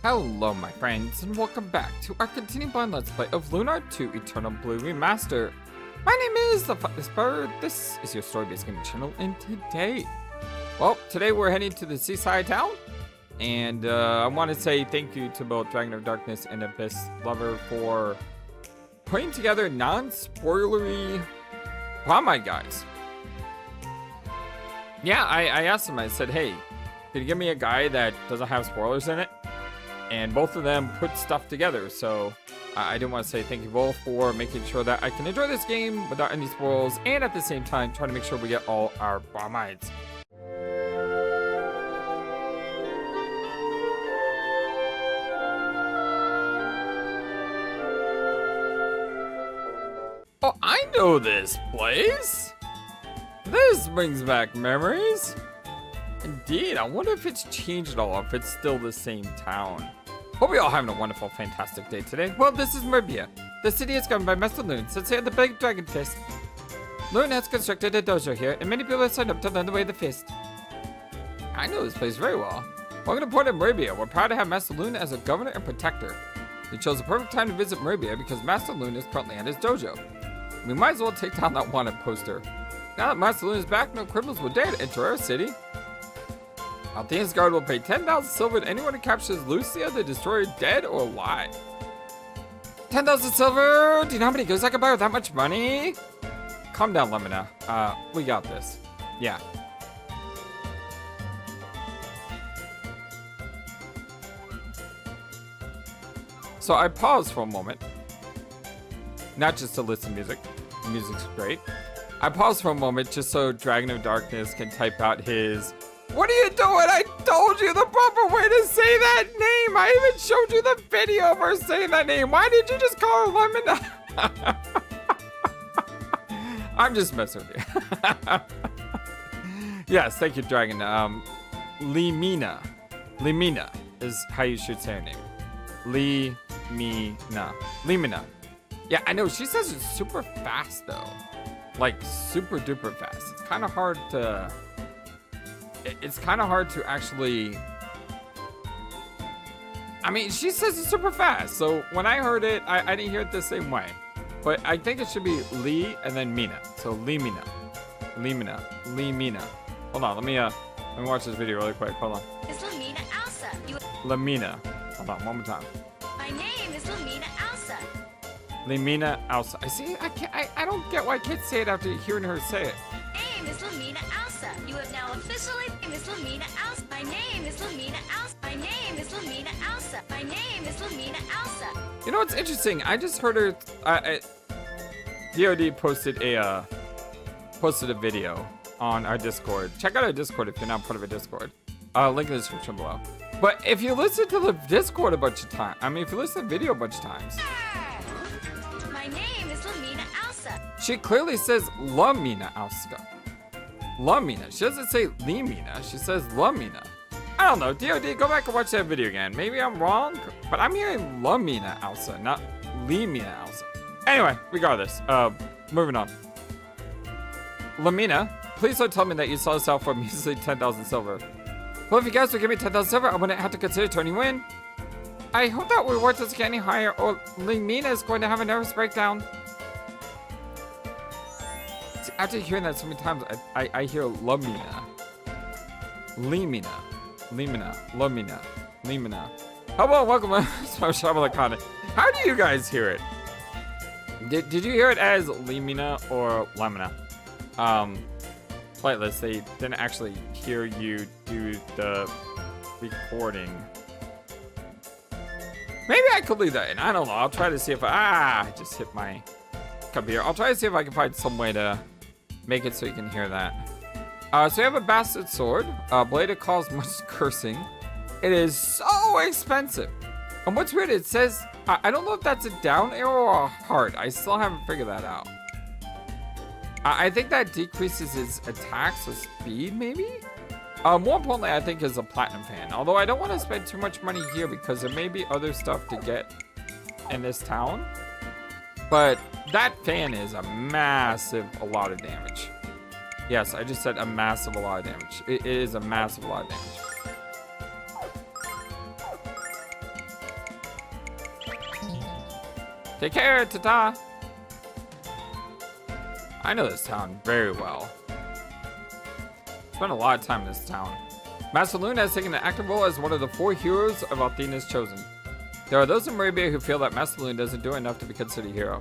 Hello my friends, and welcome back to our continuing blind let's play of Lunar 2 Eternal Blue Remaster. My name is the FlightlessBird. This is your story-based gaming channel, and today we're heading to the seaside town. And I want to say thank you to both Dragon of Darkness and Abyss Lover for putting together non-spoilery Promide guides. Yeah, I asked them, I said, hey, could you give me a guide that doesn't have spoilers in it? And both of them put stuff together, so I didn't want to say thank you both for making sure that I can enjoy this game without any spoils, and at the same time trying to make sure we get all our Promides. Oh, I know this place! This brings back memories. Indeed, I wonder if it's changed at all, or if it's still the same town. Hope you're all having a wonderful, fantastic day today. Well, this is Meribia. The city is governed by Master Lunn, since he had the big dragon fist. Lunn has constructed a dojo here, and many people have signed up to learn the way of the fist. I know this place very well. Welcome to Port of Meribia. We're proud to have Master Lunn as a governor and protector. We chose the perfect time to visit Meribia because Master Lunn is currently at his dojo. We might as well take down that wanted poster. Now that Master Lunn is back, no criminals will dare to enter our city. Althea's guard will pay 10,000 silver to anyone who captures Lucia the Destroyer dead or alive. 10,000 silver? Do you know how many goods I can buy with that much money? Calm down, Lemina. We got this. Yeah. So I paused for a moment. Not just to listen to music. The music's great. I paused for a moment just so Dragon of Darkness can type out his... What are you doing? I told you the proper way to say that name. I even showed you the video for saying that name. Why did you just call her Lemon? I'm just messing with you. Yes, thank you, Dragon. Lemina. Lemina is how you should say her name. Lemina. Lemina. Yeah, I know. She says it super fast, though. Like, super duper fast. It's kind of hard to... It's kind of hard to actually... I mean, she says it super fast, so when I heard it, I didn't hear it the same way. But I think it should be Lee and then Mina. So Lemina. Lemina. Lemina. Hold on, let me watch this video really quick. Hold on. It's Lemina Elsa. Lemina. Hold on, one more time. My name is Lemina Elsa. Lemina Elsa. I don't get why kids say it after hearing her say it. My name is Lemina Elsa. You have now officially Miss Lemina Elsa. My name is Lemina Elsa. My name is Lemina Elsa. My name is Lemina Elsa. You know what's interesting? I just heard her. DOD posted a video on our Discord. Check out our Discord if you're not part of a Discord. Link in the description below. But if you listen to the Discord a bunch of times, I mean, if you listen to the video a bunch of times, my name is Lemina Elsa. She clearly says Lemina Elsa. Lemina. She doesn't say Lemina. She says Lemina. I don't know. DOD, go back and watch that video again. Maybe I'm wrong, but I'm hearing Lemina Elsa, not Lemina Elsa. Anyway, regardless. Moving on. Lemina, please don't tell me that you saw this out for measly 10,000 silver. Well, if you guys would give me 10,000 silver, I wouldn't have to consider turning you in. I hope that reward doesn't get any higher, or Lemina is going to have a nervous breakdown. After hearing that so many times, I hear Lemina. Lemina. Lemina. Lemina. Lemina. Hello, welcome to Shabbalakana. How do you guys hear it? Did you hear it as Lemina or Lemina? Flightless, they didn't actually hear you do the recording. Maybe I could leave that in. I don't know. I'll try to see if I just hit my computer. I'll try to see if I can find some way to make it so you can hear that. So we have a bastard sword. Blade that causes much cursing. It is so expensive. And what's weird, it says, I don't know if that's a down arrow or a heart. I still haven't figured that out. I think that decreases his attacks or speed, maybe? More importantly, I think is a platinum fan. Although I don't want to spend too much money here because there may be other stuff to get in this town. But that fan is a lot of damage. Yes, I just said a lot of damage. It is a lot of damage. Take care, Tata. I know this town very well. Spent a lot of time in this town. Master Lunn has taken an active role as one of the 4 heroes of Athena's Chosen. There are those in Meribia who feel that Master Lunn doesn't do enough to be considered a hero.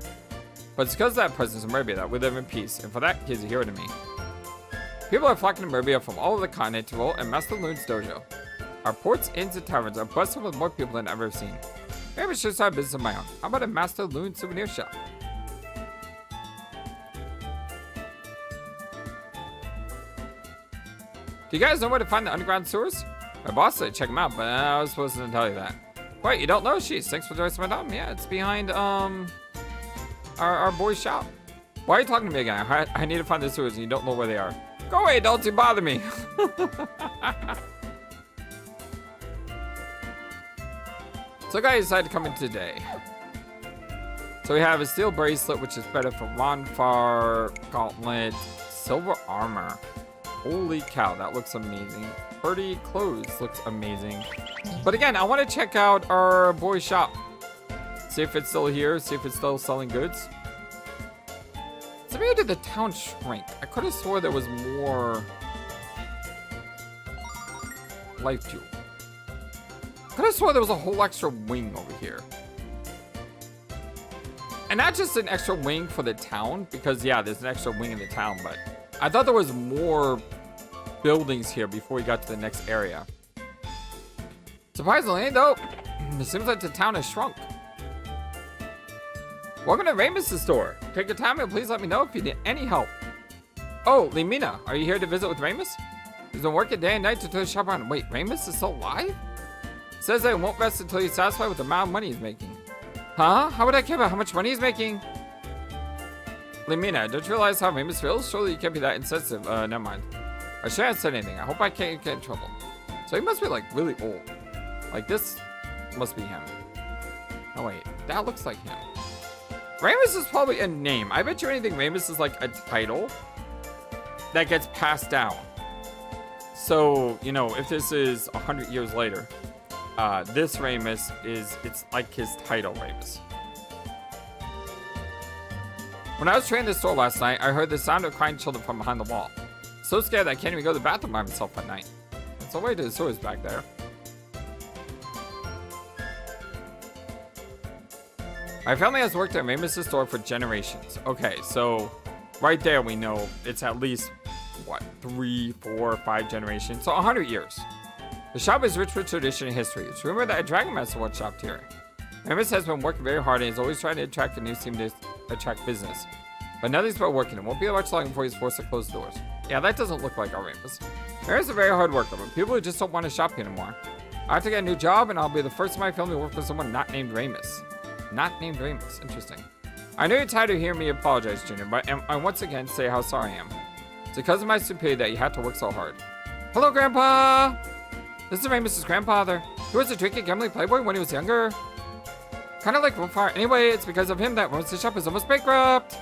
But it's because of that presence in Meribia that we live in peace, and for that, he's a hero to me. People are flocking to Meribia from all over the continent to roll in Master Lunn's dojo. Our ports, inns, and taverns are bustling with more people than I've ever seen. Maybe I should start a business of my own. How about a Master Lunn souvenir shop? Do you guys know where to find the underground sewers? My boss said check them out, but I was supposed to tell you that. Wait, you don't know? Jeez, thanks for joining my time. Yeah, it's behind our boy's shop. Why are you talking to me again? I need to find the sewers and you don't know where they are. Go away, don't you bother me. So guys decided to come in today. So we have a steel bracelet, which is better for Ronfar, gauntlet, silver armor. Holy cow, that looks amazing. Pretty clothes looks amazing. But again, I want to check out our boy's shop. See if it's still here, see if it's still selling goods. So maybe did the town shrink? I could have swore there was more life jewel. Could have swore there was a whole extra wing over here. And not just an extra wing for the town, because yeah, there's an extra wing in the town, but I thought there was more buildings here before we got to the next area. Surprisingly, though, it seems like the town has shrunk. Welcome to Ramus's store. Take your time and please let me know if you need any help. Oh, Limina, are you here to visit with Ramus? He's been working day and night to turn the shop around. Wait, Ramus is still alive? Says that he won't rest until he's satisfied with the amount of money he's making. Huh? How would I care about how much money he's making? Limina, don't you realize how Ramus feels? Surely you can't be that insensitive. Never mind. I shouldn't have said anything. I hope I can't get in trouble. So he must be like really old. Like this must be him. Oh wait, that looks like him. Ramus is probably a name. I bet you anything Ramus is like a title that gets passed down. So, you know, if this is 100 years later, this Ramus it's like his title Ramus. When I was training this store last night, I heard the sound of crying children from behind the wall. So scared that I can't even go to the bathroom by myself at night. It's the way to the sewers back there. My family has worked at Ramus's store for generations. Okay, so right there we know it's at least, what, 3, 4, 5 generations. So 100 years. The shop is rich with tradition and history. It's rumored that a Dragon Master once shopped here. Ramus has been working very hard and is always trying to attract a new team to attract business. But nothing's about working. It won't be much longer before he's forced to close the doors. Yeah, that doesn't look like our Ramus. Ramus is a very hard worker, but people who just don't want to shop here anymore. I have to get a new job, and I'll be the first in my family to work for someone not named Ramus. Not named Ramus. Interesting. I know you're tired of hearing me apologize, Junior, but I once again say how sorry I am. It's because of my stupidity that you had to work so hard. Hello, Grandpa! This is Ramus's grandfather. He was a drinking, gambling playboy when he was younger. Kind of like Wolfhard. Anyway, it's because of him that Ramus's shop is almost bankrupt.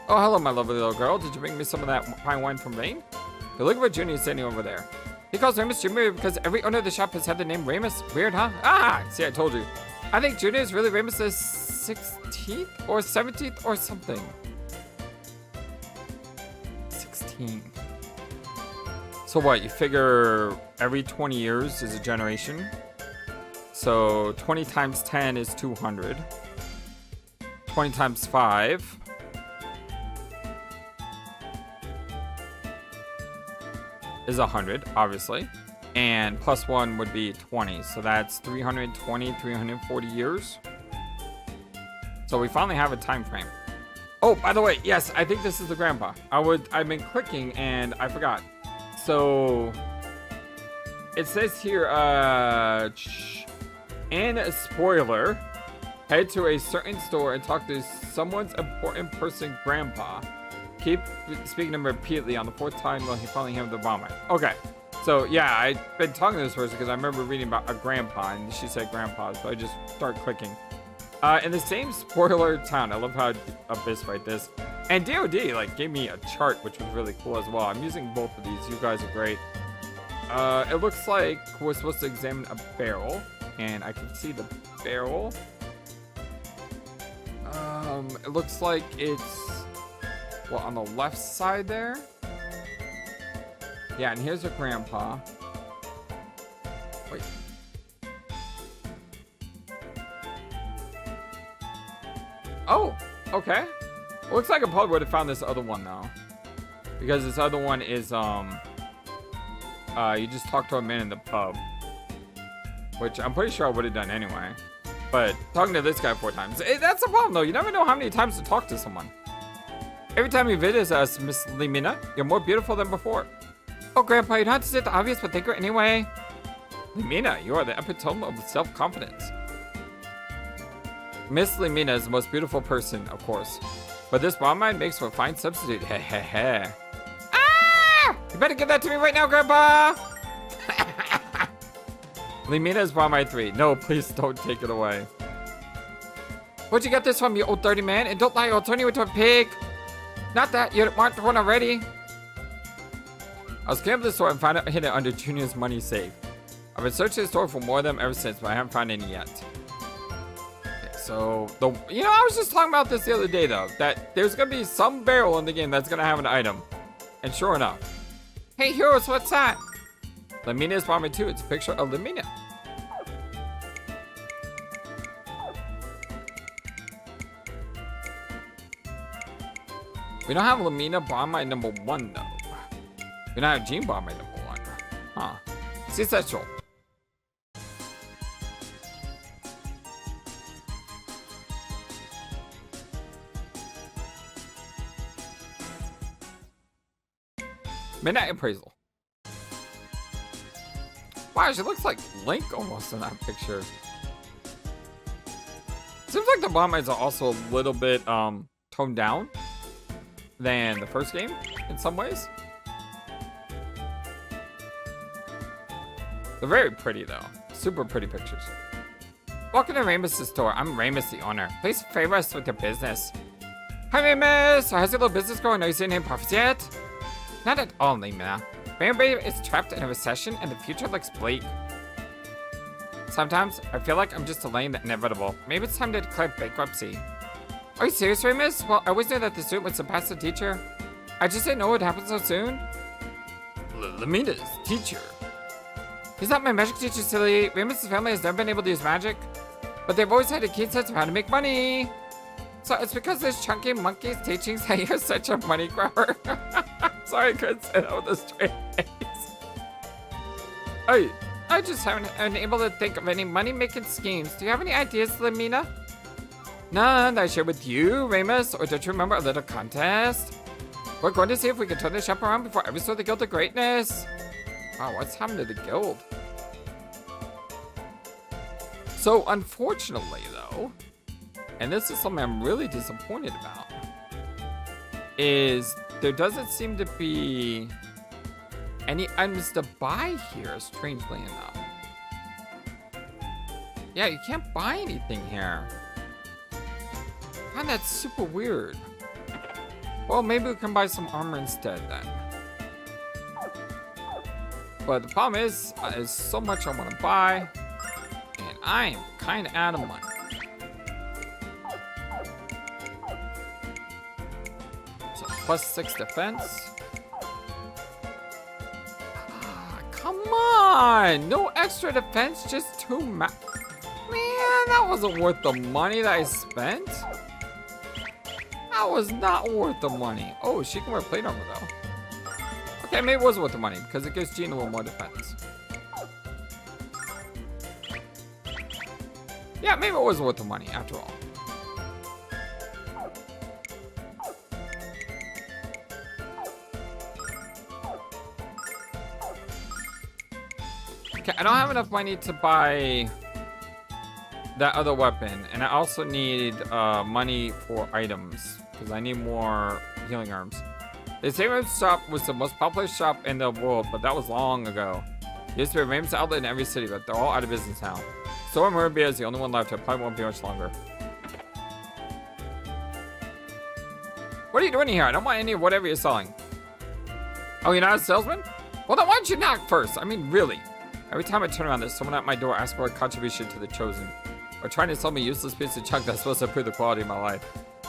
Oh, hello, my lovely little girl. Did you bring me some of that fine wine from Rain? You're looking for Junior standing over there. He calls Ramus Junior because every owner of the shop has had the name Ramus. Weird, huh? Ah! See, I told you. I think Junior is really Ramus's 16th or 17th or something. 16. So what, you figure every 20 years is a generation? So 20 times 10 is 200. 20 times 5. Is 100, obviously. And plus 1 would be 20. So that's 320, 340 years. So we finally have a time frame. Oh, by the way, yes, I think this is the grandpa. I've been clicking and I forgot. So it says here, in a spoiler, head to a certain store and talk to someone's important person, grandpa. Keep speaking to him repeatedly on the 4th time while he finally handed the vomit. Okay. So yeah, I've been talking to this person because I remember reading about a grandpa and she said grandpa, so I just start clicking. In the same spoiler town, I love how Abyss write this. And DOD like gave me a chart, which was really cool as well. I'm using both of these. You guys are great. It looks like we're supposed to examine a barrel, and I can see the barrel. It looks like it's, well, on the left side there. Yeah, and here's her grandpa. Wait. Oh, okay. Looks like I probably would have found this other one though. Because this other one is, you just talk to a man in the pub. Which I'm pretty sure I would have done anyway. But talking to this guy 4 times, that's the problem though. You never know how many times to talk to someone. Every time you visit us, Miss Limina, you're more beautiful than before. Oh, Grandpa, you don't have to say the obvious, but thank you anyway. Limina, you are the epitome of self-confidence. Miss Limina is the most beautiful person, of course. But this bromide makes for a fine substitute. Heh heh heh. Ah! You better give that to me right now, Grandpa! Limina is bromide 3. No, please don't take it away. Where'd you get this from, you old dirty man? And don't lie, I'll turn you into a pig. Not that, you want one already. I was cleaning up the store and found it hidden under Junior's money safe. I've been searching the store for more of them ever since, but I haven't found any yet. Okay, so, you know, I was just talking about this the other day, though. That there's going to be some barrel in the game that's going to have an item. And sure enough. Hey, heroes, what's that? Lamina is bromide 2. It's a picture of Lamina. We don't have Lamina bromide number 1, though. We don't have Gene bromide number 1. Huh. C'est sexual. Midnight appraisal. Wow, she looks like Link almost in that picture. Seems like the bromides are also a little bit toned down than the first game in some ways. They're very pretty though. Super pretty pictures. Welcome to Ramus's store. I'm Ramus, the owner. Please favor us with your business. Hi Ramus! How's your little business going? Are you seeing any profits yet? Not at all, Lima. Meribia is trapped in a recession and the future looks bleak. Sometimes I feel like I'm just delaying the inevitable. Maybe it's time to declare bankruptcy. Are you serious, Ramus? Well, I always knew that the student would surpass the teacher. I just didn't know it would happen so soon. Lamina's teacher. He's not my magic teacher, silly. Ramus's family has never been able to use magic, but they've always had a keen sense of how to make money. So it's because this chunky monkey's teachings that you're such a money grabber. Sorry, I couldn't say that with a straight face. I just haven't been able to think of any money-making schemes. Do you have any ideas, Lamina? None that I share with you, Ramus, or don't you remember a little contest? We're going to see if we can turn the shop around before I restore the Guild of Greatness. Wow, what's happened to the guild? So, unfortunately, though, and this is something I'm really disappointed about, is there doesn't seem to be any items to buy here, strangely enough. Yeah, you can't buy anything here. I find that super weird. Well, maybe we can buy some armor instead, then. But the problem is, there's so much I want to buy, and I am kind of out of money. So, +6 defense. Come on! No extra defense, just 2 Man, that wasn't worth the money that I spent. That was not worth the money. Oh, she can wear plate armor, though. Okay, maybe it was worth the money, because it gives Jean a little more defense. Yeah, maybe it was worth the money, after all. Okay, I don't have enough money to buy that other weapon, and I also need money for items, because I need more healing arms. The Samurai shop was the most popular shop in the world, but that was long ago. There used to be a Ramus outlet in every city, but they're all out of business now. Store Meribia is the only one left. It probably won't be much longer. What are you doing here? I don't want any of whatever you're selling. Oh, you're not a salesman? Well, then why don't you knock first? I mean, really. Every time I turn around, there's someone at my door asking for a contribution to the Chosen, or trying to sell me a useless piece of junk that's supposed to improve the quality of my life.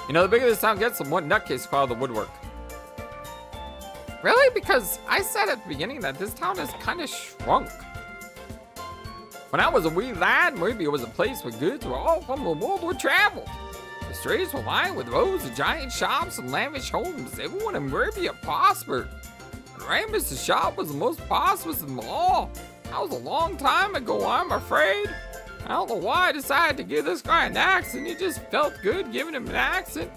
You know, the bigger this town gets, the more nutcase fall out of the woodwork. Really? Because I said at the beginning that this town has kind of shrunk. When I was a wee lad, Meribia was a place where goods were all from the world were traveled. The streets were lined with rows of giant shops and lavish homes. Everyone in Meribia prospered. And Ramus' shop was the most prosperous of them all. That was a long time ago, I'm afraid. I don't know why I decided to give this guy an accent. It just felt good giving him an accent.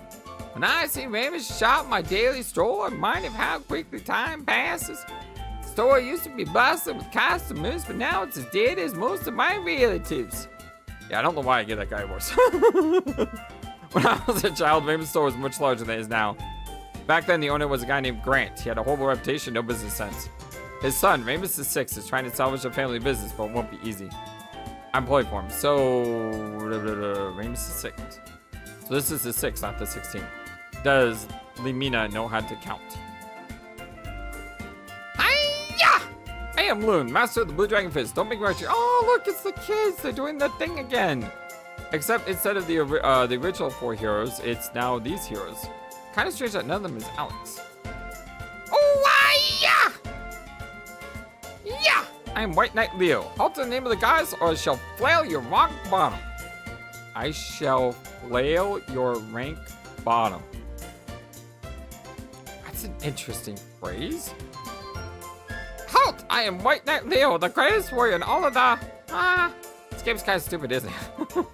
When I see Ramus' shop, my daily stroll, I remind of how quickly time passes. The store used to be bustling with customers, but now it's as dead as most of my relatives. Yeah, I don't know why I get that guy voice. When I was a child, Ramus' store was much larger than it is now. Back then, the owner was a guy named Grant. He had a horrible reputation, no business sense. His son, Ramus the Sixth, is trying to salvage the family business, but it won't be easy. I'm employed for him. So, Ramus the Sixth. So this is the 6th, not the 16th. Does Limina know how to count? Hiya! I am Lunn, master of the Blue Dragon Fist. Don't make me rush you. Oh, look, it's the kids. They're doing the thing again. Except instead of the original 4 heroes, it's now these heroes. Kind of strange that none of them is Alex. Oh, hiya! Yeah! I am White Knight Leo. Halt the name of the goddess, or I shall flail your rank bottom. I shall flail your rank bottom. That's an interesting phrase. Halt! I am White Knight Leo, the greatest warrior in all of the... this game's kind of stupid, isn't it?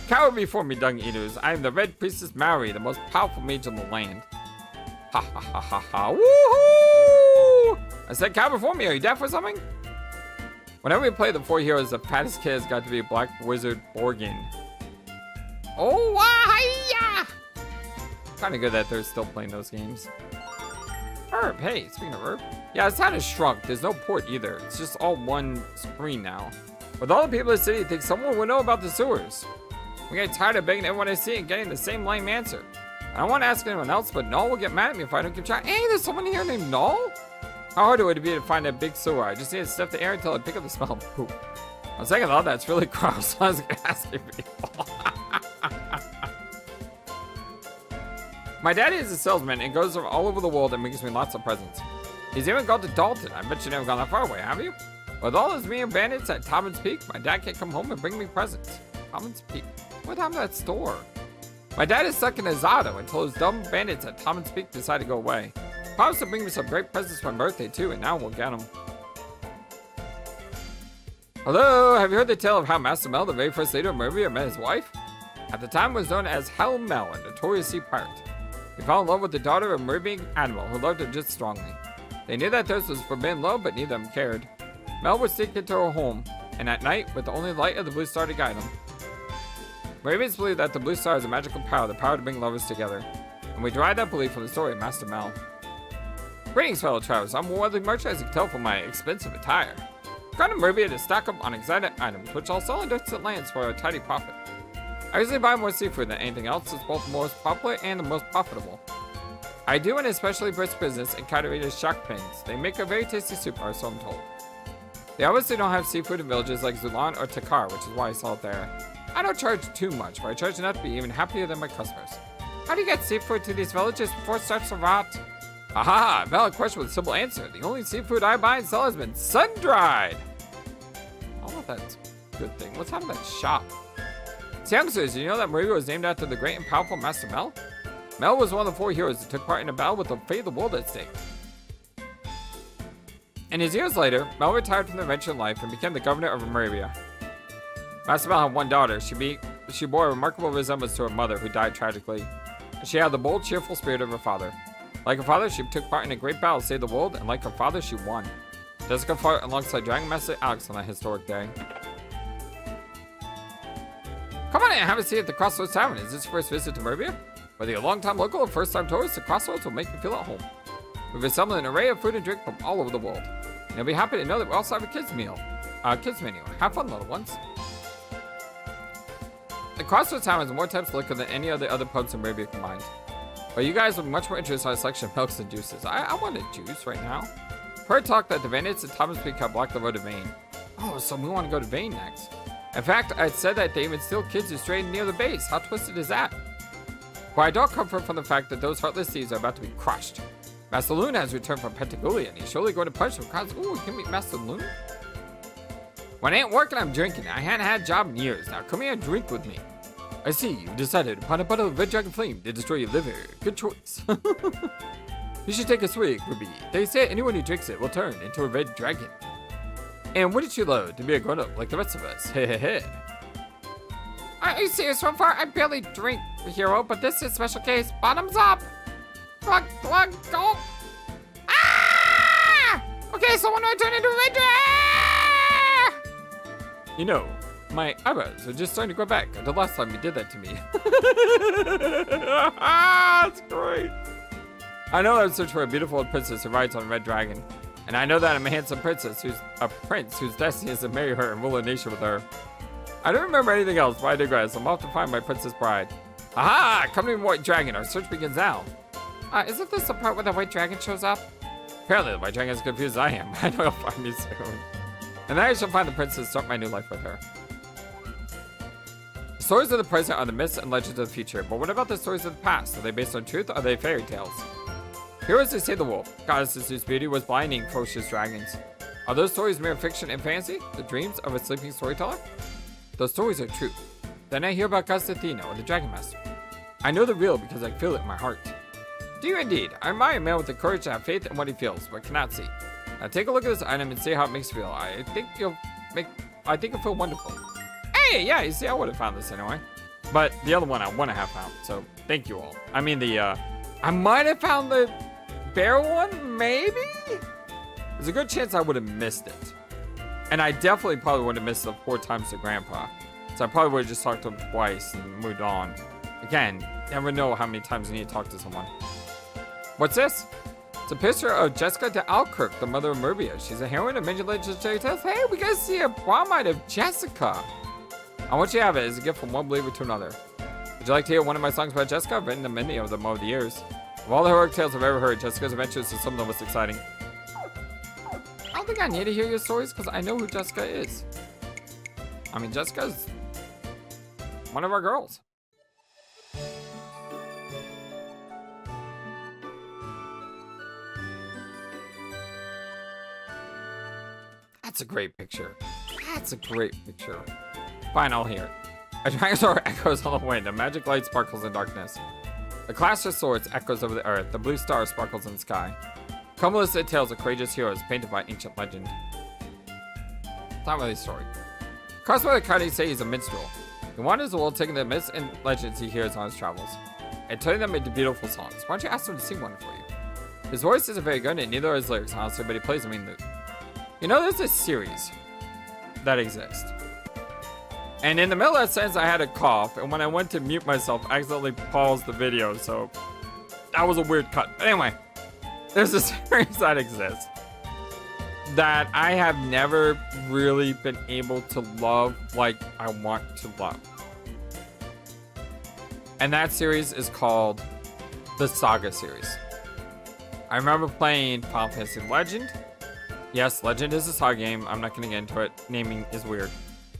Cower before me, dung eaters. I am the Red Priestess Mary, the most powerful mage in the land. Ha ha ha ha ha. Woohoo! I said cow before me. Are you deaf or something? Whenever we play the 4 heroes, the fattest kid has got to be a black wizard Borgin. Oh, hiya! Kind of good that they're still playing those games. Herb, hey, speaking of Herb. Yeah, it's kind of shrunk. There's no port either. It's just all one screen now. With all the people in the city, I think someone would know about the sewers. We get tired of begging everyone I see and getting the same lame answer. I don't want to ask anyone else, but Nall will get mad at me if I don't keep trying. Hey, there's someone here named Nall? How hard would it be to find a big sewer? I just need to sniff the air until I pick up the smell of poop. On second thought, that's really gross. I was asking people. My daddy is a salesman and goes all over the world and makes me lots of presents. He's even gone to Dalton. I bet you never gone that far away, have you? With all those mean bandits at Tobin's Peak, my dad can't come home and bring me presents. Tobin's Peak? What happened to that store? My dad is stuck in Azado until those dumb bandits at Tobin's Peak decide to go away. Promised to bring me some great presents for my birthday too, and now we'll get them. Hello, have you heard the tale of how Master Mel, the very first leader of Meribia, met his wife? At the time was known as Hell Mel, a notorious sea pirate. He fell in love with the daughter of a Meribian admiral who loved him just strongly. They knew that this was forbidden love, but neither of them cared. Mel would sneak into her home, and at night, with the only light of the blue star to guide him. Meribians believe that the blue star is a magical power, the power to bring lovers together. And we derive that belief from the story of Master Mel. Greetings, fellow travelers. I'm worldly merchandise, as you can tell from my expensive attire. I've gone to Meribia to stock up on exotic items, which I'll sell in distant lands for a tidy profit. I usually buy more seafood than anything else. It's both the most popular and the most profitable. I do an especially brisk business in Katarina's shark pins. They make a very tasty soup, or so I'm told. They obviously don't have seafood in villages like Zulan or Takar, which is why I sell it there. I don't charge too much, but I charge enough to be even happier than my customers. How do you get seafood to these villages before it starts to rot? Aha! Valid question with a simple answer. The only seafood I buy and sell has been sun-dried. I don't know if that's a good thing. What's happened to that shop? Youngsters, did you know that Meribia was named after the great and powerful Master Mel? Mel was one of the 4 heroes that took part in a battle with the fate of the world at stake. And his years later, Mel retired from the adventure life and became the governor of Meribia. Master Mel had one daughter. She bore a remarkable resemblance to her mother, who died tragically. She had the bold, cheerful spirit of her father. Like her father, she took part in a great battle to save the world, and like her father, she won. Jessica fought alongside Dragon Master Alex on that historic day. Come on in and have a seat at the Crossroads Tavern. Is this your first visit to Meribia? Whether you're a long-time local or first-time tourist, the Crossroads will make you feel at home. We've assembled an array of food and drink from all over the world. And you'll be happy to know that we also have a kids menu. Have fun, little ones. The Crossroads Tavern is more types of liquor than any of the other pubs in Meribia combined. But you guys are much more interested in a selection of milks and juices. I want a juice right now. Heard talk that the bandits at Thomas Peak have blocked the road to Vane. Oh, so we want to go to Vane next. In fact, I said that they even steal kids who stray near the base. How twisted is that? But I draw comfort from the fact that those heartless thieves are about to be crushed. Master Lunn has returned from Pentagolia, and he's surely going to punish them. Ooh, we can meet Master Lunn? When I ain't working, I'm drinking. I hadn't had a job in years. Now come here and drink with me. I see, you've decided upon a bottle of Red Dragon Flame to destroy your liver. Good choice. You should take a swig, Ruby. They say anyone who drinks it will turn into a red dragon. And wouldn't you love to be a grown-up like the rest of us? Hehehe. Are you serious? So far, I barely drink, hero, but this is a special case. Bottoms up. Glug, glug, go. Ah! Okay, so when do I turn into a red dragon? You know, my eyebrows are just starting to grow back. The last time you did that to me. That's great. I know I'm searching for a beautiful princess who rides on a red dragon. And I know that I'm a handsome princess who's a prince whose destiny is to marry her and rule a nation with her. I don't remember anything else, but I digress. I'm off to find my princess bride. Aha! Come to me, white dragon. Our search begins now. Isn't this the part where the white dragon shows up? Apparently, the white dragon is as confused as I am. I know he'll find me soon. And then I shall find the princess and start my new life with her. The stories of the present are the myths and legends of the future, but what about the stories of the past? Are they based on truth or are they fairy tales? Heroes who save the wolf, goddesses whose beauty was blinding ferocious dragons. Are those stories mere fiction and fantasy? The dreams of a sleeping storyteller? Those stories are true. Then I hear about Goddess Athena or the Dragon Master. I know the real because I feel it in my heart. Do you indeed? I admire a man with the courage to have faith in what he feels, but cannot see. Now take a look at this item and see how it makes you feel. I think you'll feel wonderful. Hey, yeah, you see, I would have found this anyway. But the other one I want to have found, so thank you all. I mean, I might have found the bear one, maybe? There's a good chance I would have missed it. And I definitely probably would have missed the 4 times to Grandpa. So I probably would have just talked to him twice and moved on. Again, never know how many times you need to talk to someone. What's this? It's a picture of Jessica de Alkirk, the mother of Meribia. She's a heroine of many legendary tales. Hey, we gotta see a bromide of Jessica. I want you to have it as a gift from one believer to another. Would you like to hear one of my songs about Jessica? I've written many of them over the years. Of all the heroic tales I've ever heard, Jessica's adventures is some of the most exciting. I don't think I need to hear your stories because I know who Jessica is. I mean, Jessica's one of our girls. That's a great picture. That's a great picture. Fine, I'll hear it. A dragon's echoes on the wind. A magic light sparkles in darkness. The clash of swords echoes over the earth. The blue star sparkles in the sky. Cumulus tales of courageous heroes painted by ancient legend. It's not really a story. Crossbow County say he's a minstrel. He wanders the world taking the myths and legends he hears on his travels and turning them into beautiful songs. Why don't you ask him to sing one for you? His voice isn't very good and neither are his lyrics, honestly, but he plays a mean lute. You know, there's this series that exists. And in the middle of that sentence, I had a cough, and when I went to mute myself, I accidentally paused the video, so that was a weird cut. But anyway, there's a series that exists that I have never really been able to love like I want to love. And that series is called the Saga series. I remember playing Final Fantasy Legend. Yes, Legend is a Saga game. I'm not going to get into it. Naming is weird.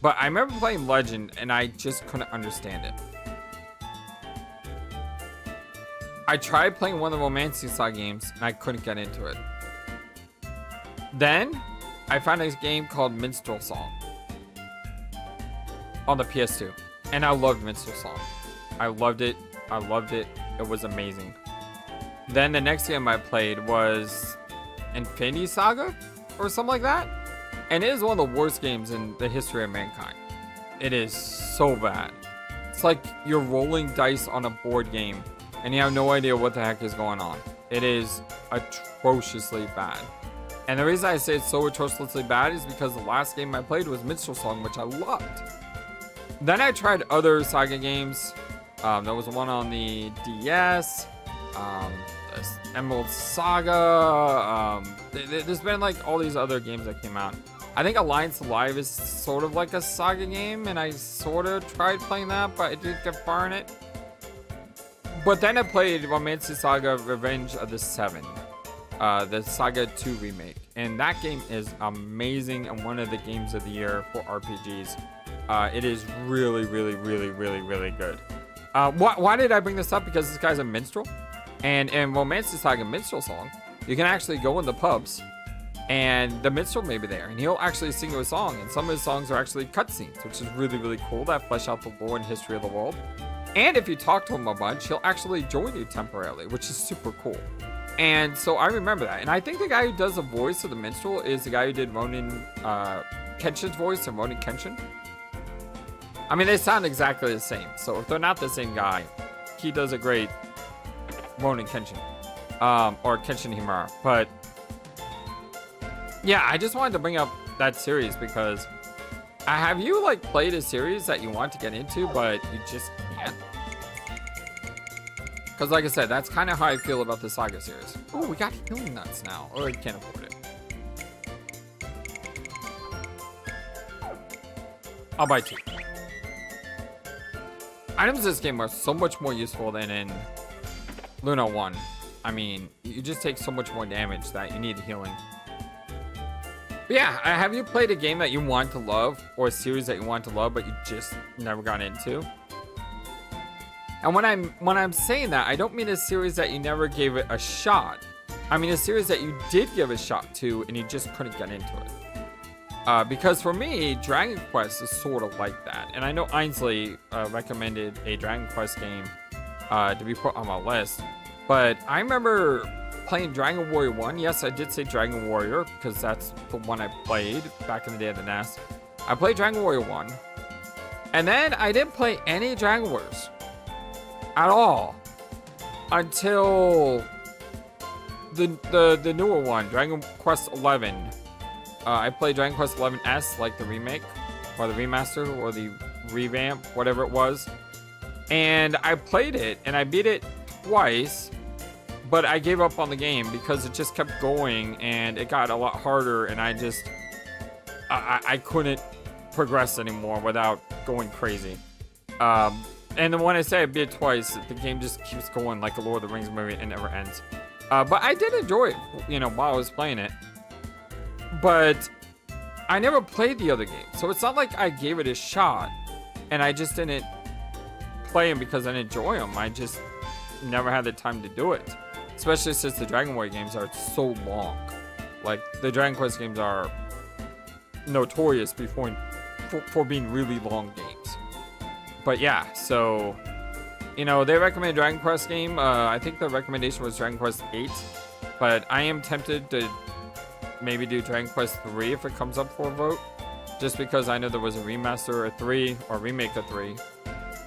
But I remember playing Legend and I just couldn't understand it. I tried playing one of the Romancing Saga games and I couldn't get into it. Then I found this game called Minstrel Song on the PS2. And I loved Minstrel Song. I loved it. I loved it. It was amazing. Then the next game I played was Infinity Saga or something like that. And it is one of the worst games in the history of mankind. It is so bad. It's like you're rolling dice on a board game and you have no idea what the heck is going on. It is atrociously bad. And the reason I say it's so atrociously bad is because the last game I played was Minstrel Song, which I loved. Then I tried other Saga games. There was one on the DS. Emerald Saga. There's been like all these other games that came out. I think Alliance Alive is sort of like a Saga game, and I sort of tried playing that, but I didn't get far in it. But then I played Romancing Saga Revenge of the Seven, the Saga 2 remake, and that game is amazing and one of the games of the year for RPGs. It is really, really, really, really, really good. Why did I bring this up? Because this guy's a minstrel. And in Romance is like a minstrel song. You can actually go in the pubs and the minstrel may be there. And he'll actually sing you a song. And some of his songs are actually cutscenes, which is really, really cool. That flesh out the lore and history of the world. And if you talk to him a bunch, he'll actually join you temporarily, which is super cool. And so I remember that. And I think the guy who does the voice of the minstrel is the guy who did Ronin Kenshin's voice in Ronin Kenshin. I mean, they sound exactly the same. So if they're not the same guy, he does a great Ronin Kenshin. Or Kenshin Himura. But yeah, I just wanted to bring up that series because have you like played a series that you want to get into, but you just can't? Because like I said, that's kind of how I feel about the Saga series. Oh, we got healing nuts now. Or I can't afford it. I'll buy 2. Items in this game are so much more useful than in Lunar 1. I mean, you just take so much more damage that you need healing. But yeah, have you played a game that you want to love, or a series that you want to love, but you just never got into? And when I'm saying that, I don't mean a series that you never gave it a shot. I mean a series that you did give a shot to, and you just couldn't get into it. Because for me, Dragon Quest is sort of like that. And I know Ainsley recommended a Dragon Quest game to be put on my list. But I remember playing Dragon Warrior 1. Yes, I did say Dragon Warrior because that's the one I played back in the day of the NES. I played Dragon Warrior 1. And then I didn't play any Dragon Warriors at all until the newer one, Dragon Quest 11. I played Dragon Quest 11S, like the remake or the remaster or the revamp, whatever it was. And I played it and I beat it twice. But I gave up on the game because it just kept going and it got a lot harder and I couldn't progress anymore without going crazy. And then when I say I beat it twice, the game just keeps going like a Lord of the Rings movie and never ends. But I did enjoy it, while I was playing it. But I never played the other game. So it's not like I gave it a shot and I just didn't play them because I didn't enjoy them. I just never had the time to do it. Especially since the Dragon Warrior games are so long. Like, the Dragon Quest games are notorious for being really long games. But yeah, so, they recommended Dragon Quest game. I think the recommendation was Dragon Quest 8. But I am tempted to maybe do Dragon Quest 3 if it comes up for a vote. Just because I know there was a remaster of 3 or remake of 3.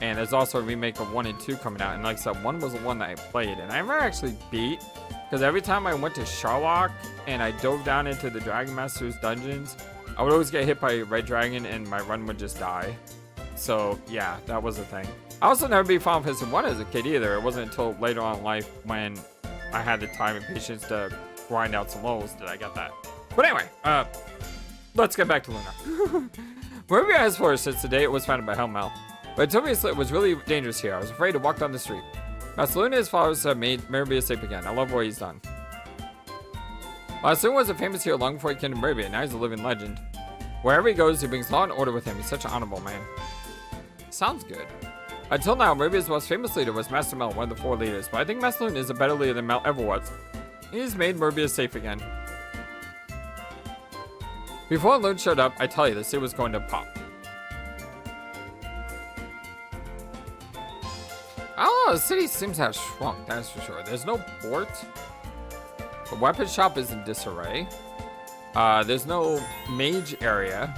And there's also a remake of 1 and 2 coming out. And like I said, 1 was the one that I played. And I never actually beat. Because every time I went to Sharlock and I dove down into the Dragon Master's dungeons, I would always get hit by a red dragon and my run would just die. So yeah, that was the thing. I also never beat Final Fantasy 1 as a kid either. It wasn't until later on in life when I had the time and patience to grind out some levels that I got that. But anyway, let's get back to Lunar. Meribia has flourished since the day it was founded by Hellmouth. But it was really dangerous here. I was afraid to walk down the street. Master Lunn and his followers have made Meribia safe again. I love what he's done. Master Lunn was a famous hero long before he came to Meribia. Now he's a living legend. Wherever he goes, he brings law and order with him. He's such an honorable man. Sounds good. Until now, Meribia's most famous leader was Master Mel, one of the 4 leaders. But I think Master Lunn is a better leader than Mel ever was. He's made Meribia safe again. Before Lunn showed up, I tell you, the city was going to pop. I don't know, the city seems to have shrunk, that's for sure. There's no port. The weapon shop is in disarray. There's no mage area.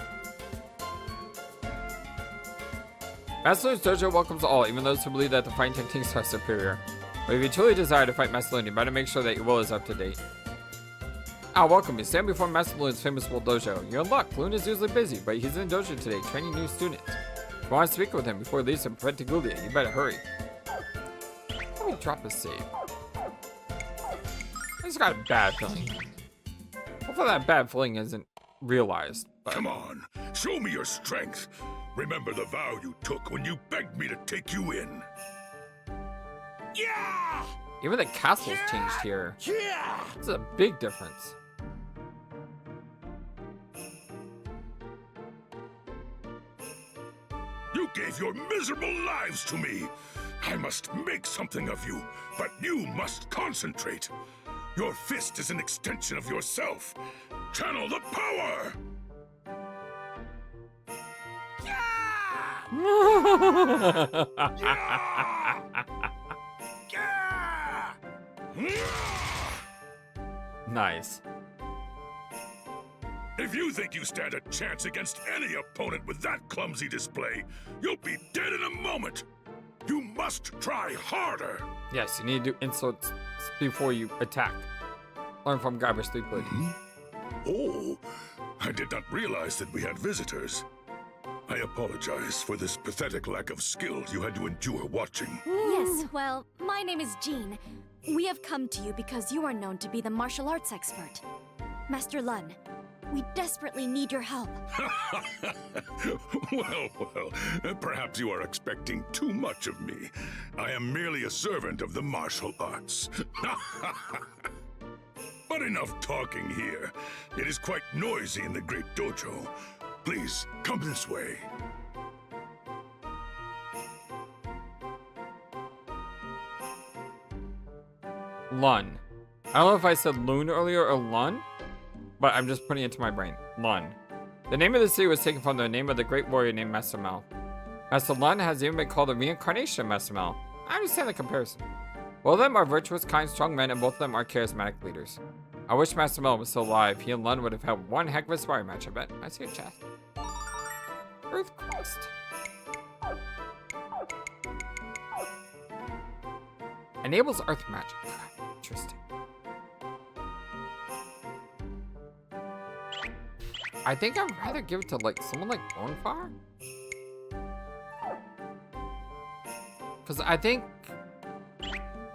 Master Lunn's dojo welcomes all, even those who believe that the fighting techniques are superior. But if you truly desire to fight Master Lunn, you better make sure that your will is up to date. Welcome. You stand before Master Lunn's famous world dojo. You're in luck. Lunn is usually busy, but he's in the dojo today, training new students. If you want to speak with him before he leaves to Pentigulia, you better hurry. Let me drop a save. I just got a bad feeling. Hopefully that bad feeling isn't realized. But... Come on, show me your strength. Remember the vow you took when you begged me to take you in. Yeah! Even the castle's changed here. Yeah! This is a big difference. You gave your miserable lives to me. I must make something of you, but you must concentrate. Your fist is an extension of yourself. Channel the power! Nice. If you think you stand a chance against any opponent with that clumsy display, you'll be dead in a moment. You must try harder. Yes, you need to do insults before you attack. Learn from Garbage 3 Blood. Oh, I did not realize that we had visitors. I apologize for this pathetic lack of skill you had to endure watching. Yes, well, my name is Jean. We have come to you because you are known to be the martial arts expert. Master Lunn, we desperately need your help. Well, perhaps you are expecting too much of me. I am merely a servant of the martial arts. But enough talking here. It is quite noisy in the great dojo. Please, come this way. Lunn. I don't know if I said Loon earlier or Lunn, but I'm just putting it into my brain. Lunn. The name of the city was taken from the name of the great warrior named Master Mel. Master Lunn has even been called the reincarnation of Master Mel. I understand the comparison. Both of them are virtuous, kind, strong men, and both of them are charismatic leaders. I wish Master Mel was still alive. He and Lunn would have had one heck of a sparring match, I bet. I see a chat. Earth Quest. Enables Earth magic. Interesting. I think I'd rather give it to like someone like Bonfire. Because I think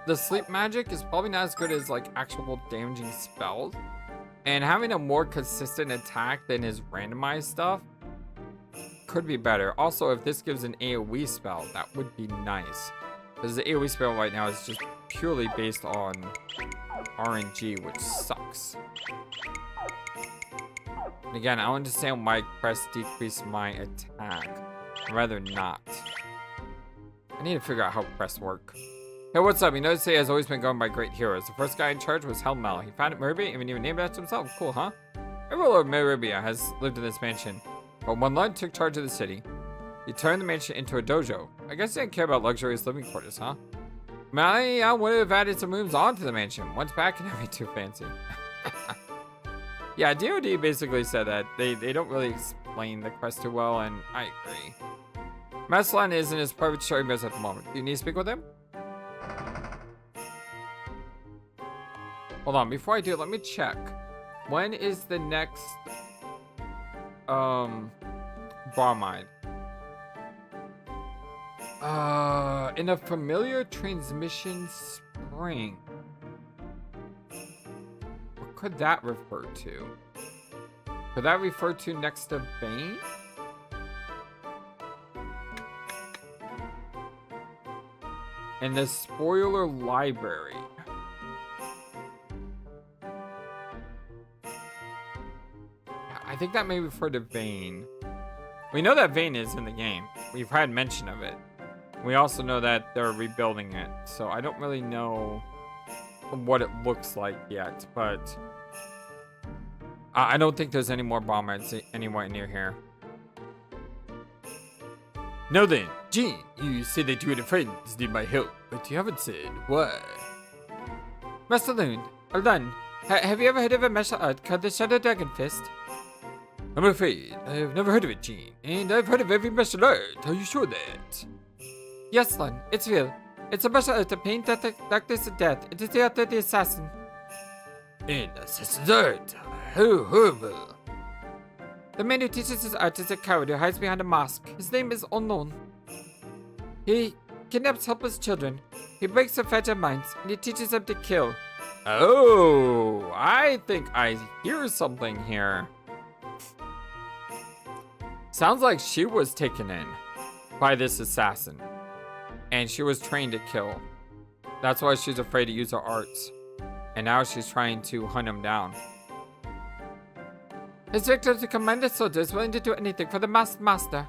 the sleep magic is probably not as good as like actual damaging spells. And having a more consistent attack than his randomized stuff could be better. Also, if this gives an AoE spell, that would be nice. Because the AoE spell right now is just purely based on RNG, which sucks. And again, I don't understand why press decrease my attack. I'd rather not. I need to figure out how press work. Hey, what's up? You know, the city has always been governed by great heroes. The first guy in charge was Mel. He founded Meribia and even named it after himself. Cool, huh? Every ruler of Meribia has lived in this mansion. But when Lunn took charge of the city, he turned the mansion into a dojo. I guess he didn't care about luxurious living quarters, huh? I would have added some rooms onto the mansion. Once back and be too fancy. Yeah, DOD basically said that they don't really explain the quest too well, and I agree. Master Lunn is in his private showing at the moment. Do you need to speak with him? Hold on, before I do, let me check. When is the next bromide? In a familiar transmission spring. What could that refer to? Could that refer to next to Bane? In the spoiler library. I think that may refer to Vane. We know that Vane is in the game. We've had mention of it. We also know that they're rebuilding it. So I don't really know what it looks like yet. But I don't think there's any more bombers anywhere near here. Now then, Jean, you said that you and your friends need my help. But you haven't said why. Master Lunn, have you ever heard of a martial art called the Shadow Dragon Fist? I'm afraid I've never heard of it, Jean, and I've heard of every martial art. Are you sure that? Yes, Lunn, it's real. It's a martial art of pain, darkness, and death. It is the art of the assassin. An assassin's art? How horrible. The man who teaches his art is a coward who hides behind a mask. His name is unknown. He kidnaps helpless children. He breaks their fragile minds, and he teaches them to kill. Oh, I think I hear something here. Sounds like she was taken in by this assassin. And she was trained to kill. That's why she's afraid to use her arts. And now she's trying to hunt him down. His victims become mindless soldiers willing to do anything for the masked master.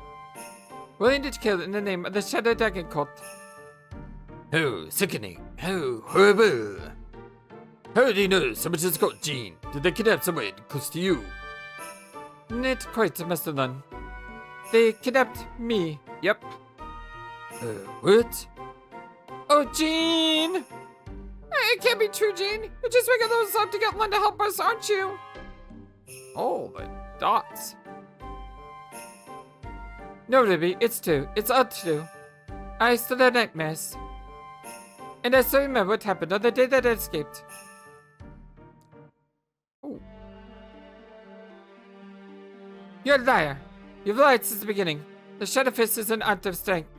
Willing to kill in the name of the Shadow Dragon Cult. Oh, sickening. Oh, horrible. How do you know so much is called Jean? Did they kidnap someone close to you? Not quite, Master Lunn. They kidnapped me. Yep. What? Oh, Jean! It can't be true, Jean. You're just making those up to get Lunn to help us, aren't you? Oh, the dots. No, Libby, it's true. It's all true. I still have nightmares. And I still remember what happened on the day that I escaped. Oh. You're a liar. You've lied since the beginning. The Shadow Fist is an act of strength.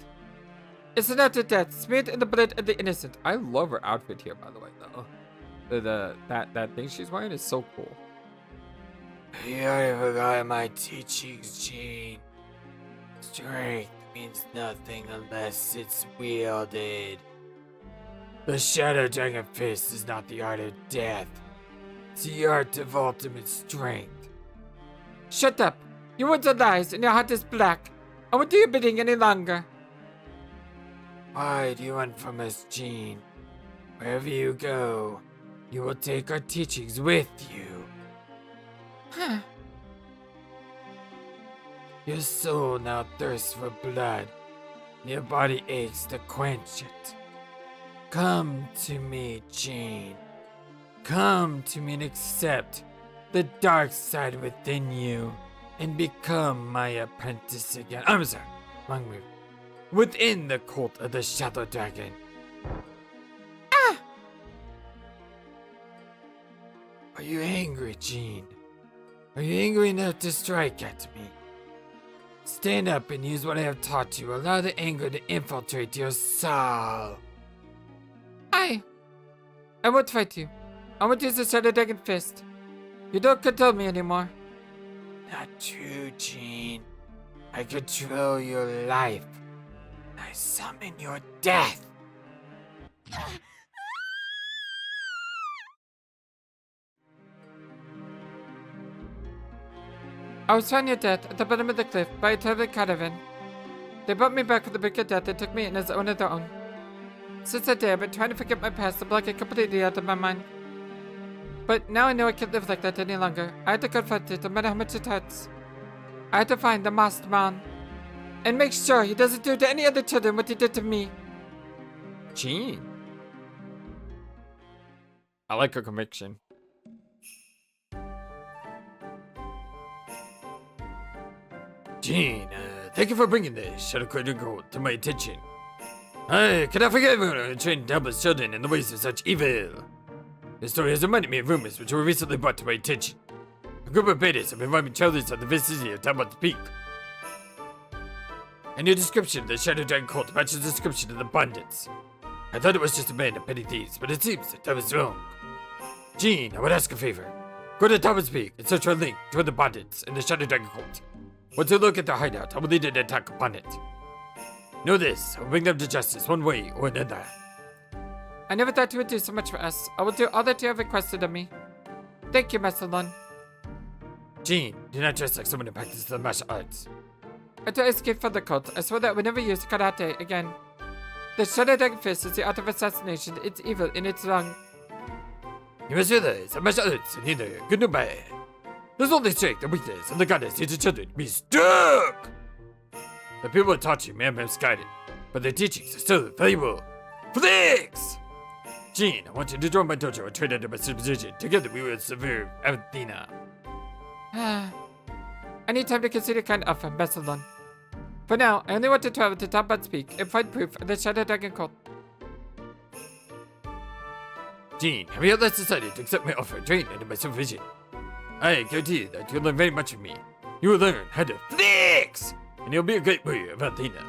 It's an act of death, smeared in the blood of the innocent. I love her outfit here, by the way, though. That thing she's wearing is so cool. You already forgot my teachings, Jean. Strength means nothing unless it's wielded. The Shadow Dragon Fist is not the art of death. It's the art of ultimate strength. Shut up. Your words are lies and your heart is black. I won't do your bidding any longer. Why do you want from us, Jean? Wherever you go, you will take our teachings with you. Huh. Your soul now thirsts for blood, and your body aches to quench it. Come to me, Jean. Come to me and accept the dark side within you, and become my apprentice again. I'm sorry, wrong move. Within the cult of the Shadow Dragon. Ah! Are you angry, Jean? Are you angry enough to strike at me? Stand up and use what I have taught you. Allow the anger to infiltrate your soul. I won't fight you. I won't use the Shadow Dragon Fist. You don't control me anymore. Not true, Jean. I control your life. I summon your death. I was found near death at the bottom of the cliff by a traveling caravan. They brought me back from the brink of death and took me in as one of their own. Since that day, I've been trying to forget my past and block it completely out of my mind. But now I know I can't live like that any longer. I had to confront it no matter how much it hurts. I had to find the masked man and make sure he doesn't do to any other children what he did to me. Jean. I like her conviction. Jean, thank you for bringing the Shadow Code to my attention. I cannot forget everyone who trained helpless children in the ways of such evil. This story has reminded me of rumors which were recently brought to my attention. A group of bandits have been robbing children at the vicinity of Talbot's Peak. And your description of the Shadow Dragon cult matches the description of the bandits. I thought it was just a band of petty thieves, but it seems that I was wrong. Jean, I would ask a favor. Go to Talbot's Peak and search for a link to the bandits and the Shadow Dragon cult. Once you look at their hideout, I will lead an attack upon it. Know this, I will bring them to justice one way or another. I never thought you would do so much for us. I will do all that you have requested of me. Thank you, Master Lunn. Jean, do not dress like someone who practices the martial arts. After I escaped from the cult, I swore that I would never use karate again. The Shadow Dragon Fist is the art of assassination. It's evil and it's wrong. You must realize that martial arts are neither good nor bad. There's only strength and weakness, and the goddess teaches children to be stuck! The people who taught you may have been misguided, but their teachings are still valuable. Flicks! Jean, I want you to join my dojo and train under my supervision. Together we will survive Athena. I need time to consider kind offer, Master Lunn. For now, I only want to travel to Talbot's Peak and find proof of the Shadow Dragon cult. Jean, have you at last decided to accept my offer and train under my supervision? I guarantee you that you'll learn very much from me. You will learn how to flicks! And you'll be a great warrior of Athena.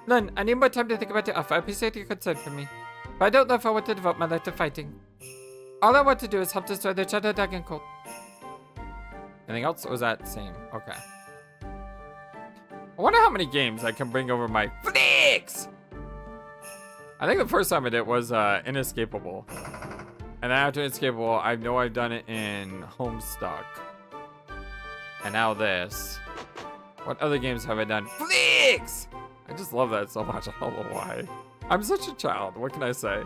Lunn, I need more time to think about your offer. I appreciate your concern for me. But I don't know if I want to devote my life to fighting. All I want to do is help destroy the Shadow Dragon cult. Anything else? Or was that the same? Okay. I wonder how many games I can bring over my flicks! I think the first time I did was Inescapable. And after Inescapable, I know I've done it in Homestuck. And now this. What other games have I done? Flicks! I just love that so much. I don't know why. I'm such a child. What can I say?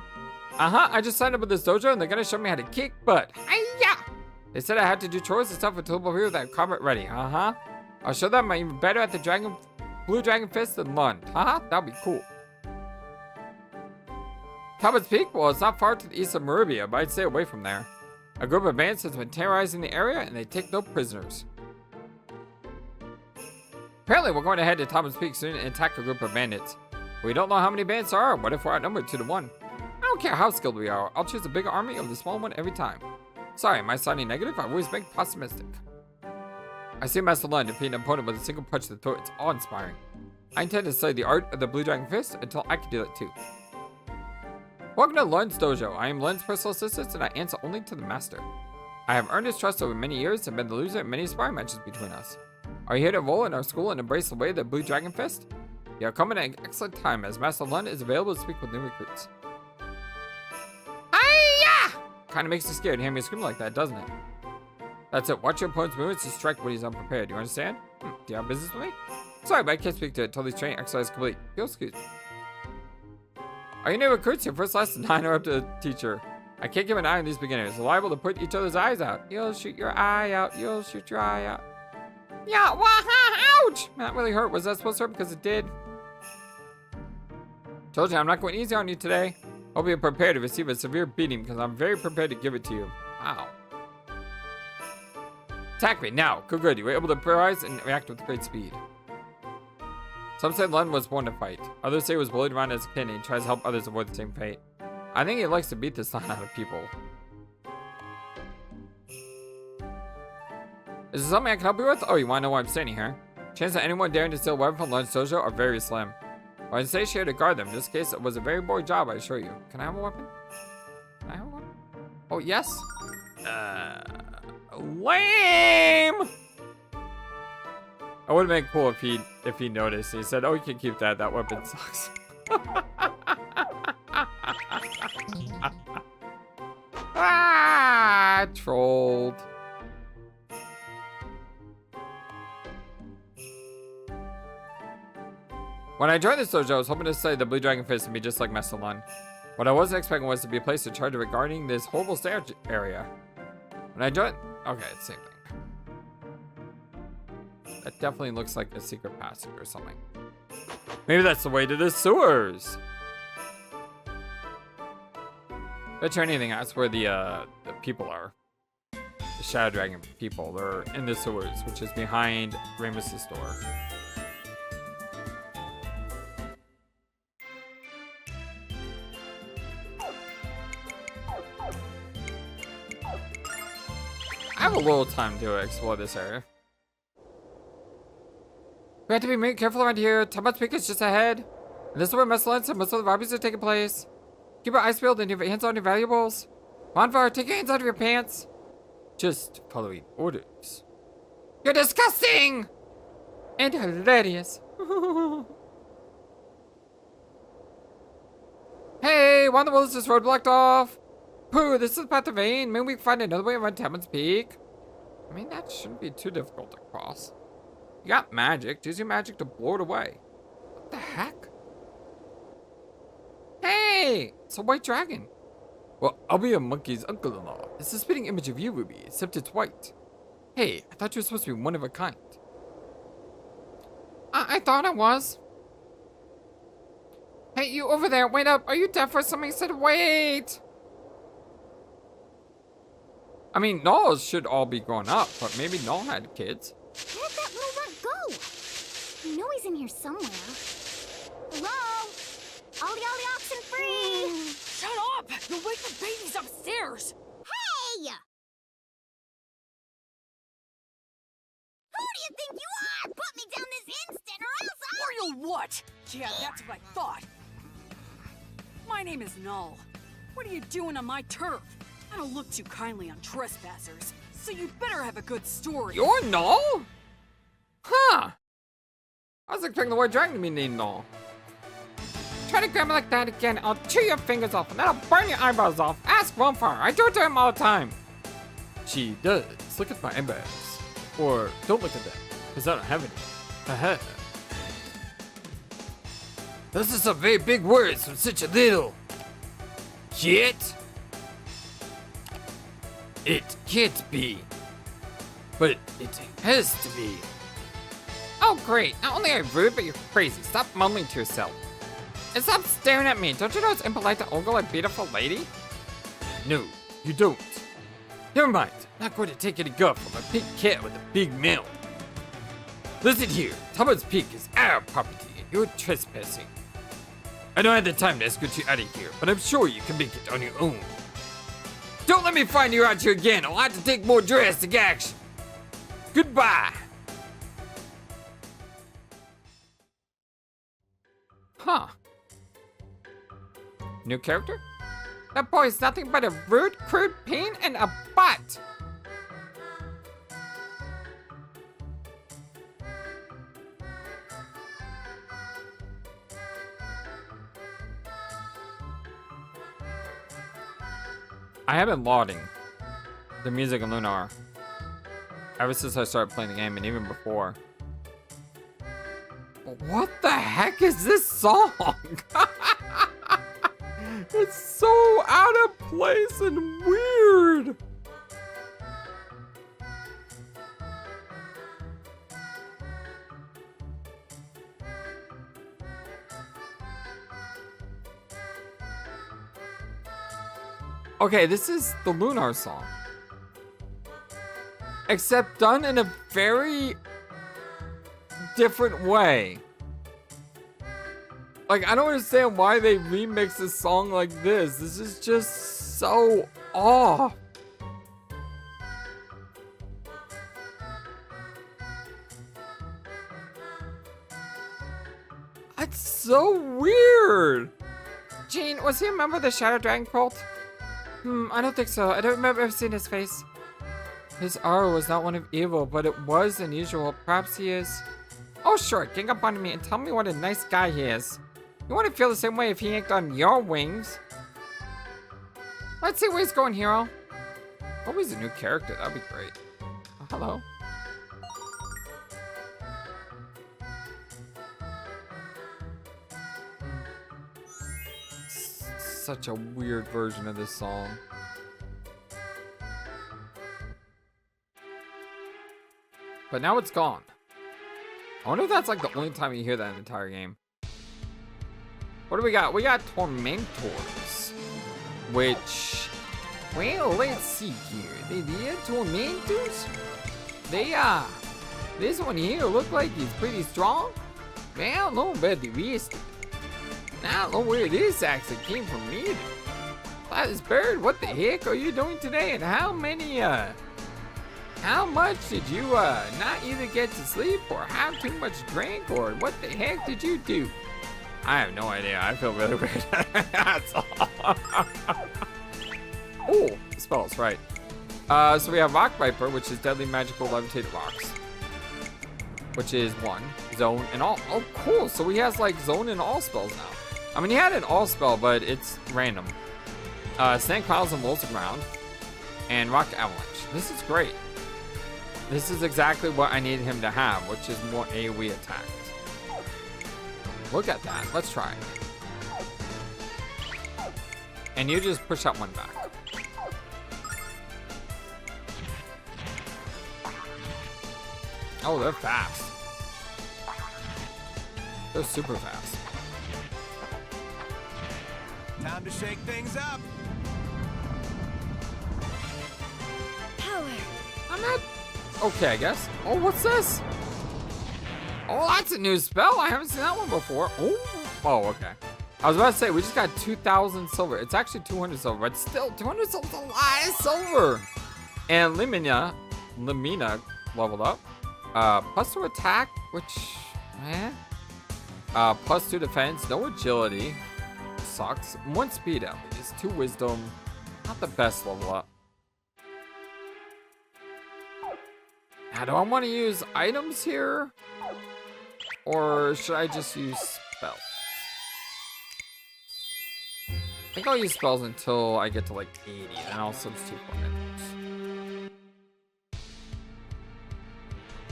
I just signed up with this dojo and they're gonna show me how to kick butt. Hiya! They said I had to do chores and stuff until over here with that combat ready. I'll show them I'm even better at the blue dragon fist than Lunn. That'll be cool. Talbot's Peak? Well, it's not far to the east of Meribia, but I'd stay away from there. A group of bandits has been terrorizing the area and they take no prisoners. Apparently, we're going to head to Talbot's Peak soon and attack a group of bandits. We don't know how many bandits there are. What if we're outnumbered 2 to 1? I don't care how skilled we are. I'll choose a bigger army over the small one every time. Sorry, am I sounding negative? I've always been pessimistic. I see Master Lunn defeat an opponent with a single punch to the throat. It's awe-inspiring. I intend to study the art of the Blue Dragon Fist until I can do that too. Welcome to Lunn's dojo. I am Lunn's personal assistant and I answer only to the master. I have earned his trust over many years and been the loser in many sparring matches between us. Are you here to enroll in our school and embrace the way of the Blue Dragon Fist? You are coming at an excellent time as Master Lunn is available to speak with new recruits. Hiya! Kinda makes you scared to hear me scream like that, doesn't it? That's it. Watch your opponent's movements to strike when he's unprepared. You understand? Do you have business with me? Sorry, but I can't speak to it until this training exercise is complete. You'll excuse me. Are you new recruits? Your first lesson, I interrupt the teacher. I can't give an eye on these beginners. They're liable to put each other's eyes out. You'll shoot your eye out. You'll shoot your eye out. Yeah, ouch! That really hurt. Was that supposed to hurt? Because it did. Told you I'm not going easy on you today. Hope you're prepared to receive a severe beating because I'm very prepared to give it to you. Wow. Attack me now. Good. You were able to improvise and react with great speed. Some say Lunn was born to fight. Others say he was bullied around as a kid and he tries to help others avoid the same fate. I think he likes to beat the sun out of people. Is there something I can help you with? Oh, you want to know why I'm standing here? Chances that anyone daring to steal a weapon from Lunn's dojo are very slim. But I'd stay here to guard them. In this case, it was a very boring job, I assure you. Can I have a weapon? Can I have a weapon? Oh, yes? Lame! It would have been cool if he noticed. He said, oh, you can keep that. That weapon sucks. Trolled. When I joined this dojo, I was hoping to study the Blue Dragon Fist and be just like Master Lunn. What I wasn't expecting was to be placed in charge of regarding this horrible stage area. When I joined... Okay, it's the same thing. That definitely looks like a secret passage or something. Maybe that's the way to the sewers. Bet you anything, that's where the people are. The Shadow Dragon people. They're in the sewers, which is behind Ramus's store. I have a little time to explore this area. We have to be careful around here. Talbot's Peak is just ahead. And this is where most of the robberies are taking place. Keep your eyes peeled and your hands on your valuables. Bonfire, take your hands out of your pants. Just following orders. You're disgusting! And hilarious. Hey, why in the world is this road blocked off? Pooh, this is Path of Vain. Maybe we can find another way around Talbot's Peak. I mean, that shouldn't be too difficult to cross. You got magic. Use your magic to blow it away. What the heck? Hey! It's a white dragon. Well, I'll be a monkey's uncle-in-law. It's a spitting image of you, Ruby, except it's white. Hey, I thought you were supposed to be one of a kind. I thought I was. Hey, you over there, wait up. Are you deaf or something? Said wait. I mean, Nall should all be grown up, but maybe Nall had kids. Where'd that little runt go? I know he's in here somewhere. Hello? Ollie oxen free! Shut up! You'll wake the babies upstairs! Hey! Who do you think you are? Put me down this instant or else I'll... Or you'll what? Yeah, that's what I thought. My name is Nall. What are you doing on my turf? I don't look too kindly on trespassers, so you better have a good story. You're Nall? Huh. I was expecting the white dragon to be named Nall. Try to grab me like that again, I'll chew your fingers off and then I'll burn your eyebrows off. Ask Bonfire, I do it to him all the time. She does. Look at my eyebrows. Or don't look at them, because I don't have any. Haha. Those are some very big words from such a little kid. It can't be. But it has to be. Oh, great. Not only are you rude, but you're crazy. Stop mumbling to yourself. And stop staring at me. Don't you know it's impolite to ogle a beautiful lady? No, you don't. Never mind. I'm not going to take any guff from a big cat with a big mouth. Listen here. Thomas Peak is our property and you're trespassing. I don't have the time to escort you out of here, but I'm sure you can make it on your own. Don't let me find you out here again. I'll have to take more drastic action. Goodbye. Huh. New character? That boy's nothing but a rude, crude pain in a butt. I have been lauding the music in Lunar ever since I started playing the game, and even before. But what the heck is this song? It's so out of place and weird. Okay, this is the Lunar song. Except done in a very different way. Like, I don't understand why they remix a song like this. This is just so off. It's so weird. Gene, was he a member of the Shadow Dragon cult? I don't think so. I don't remember ever seeing his face. His aura was not one of evil, but it was unusual. Perhaps he is. Oh, sure. Gang up on me and tell me what a nice guy he is. You want to feel the same way if he yanked on your wings. Let's see where he's going, hero. Oh, he's a new character. That'd be great. Oh, hello. Such a weird version of this song. But now it's gone. I wonder if that's like the only time you hear that in the entire game. What do we got? We got Tormentors. Which, well, let's see here. They are Tormentors? They are. This one here look like he's pretty strong. Man, I don't know about the rest. I don't know where this accent came from either. FlightlessBird, what the heck are you doing today? And how much did you not either get to sleep or have too much drink, or what the heck did you do? I have no idea. I feel really weird. That's all. Oh, spells, right. So we have Rock Viper, which is deadly magical levitated rocks. Which is 1. Zone and all. Oh, cool. So he has like zone and all spells now. I mean, he had an all spell, but it's random. Sand Clouds and Wolves of Ground. And Rock Avalanche. This is great. This is exactly what I needed him to have, which is more AoE attack. Look at that. Let's try. And you just push that one back. Oh, they're fast. They're super fast. Time to shake things up. Power. I'm not... Okay, I guess. Oh, what's this? Oh, that's a new spell. I haven't seen that one before. Oh, okay. I was about to say, we just got 2,000 silver. It's actually 200 silver, but still, 200 silver is a lot of silver. And Lamina leveled up. Plus 2 attack, which, plus 2 defense, no agility. Sucks. 1 speed at least, 2 wisdom. Not the best level up. Now, do I want to use items here? Or should I just use spells? I think I'll use spells until I get to like 80, and I'll substitute for items.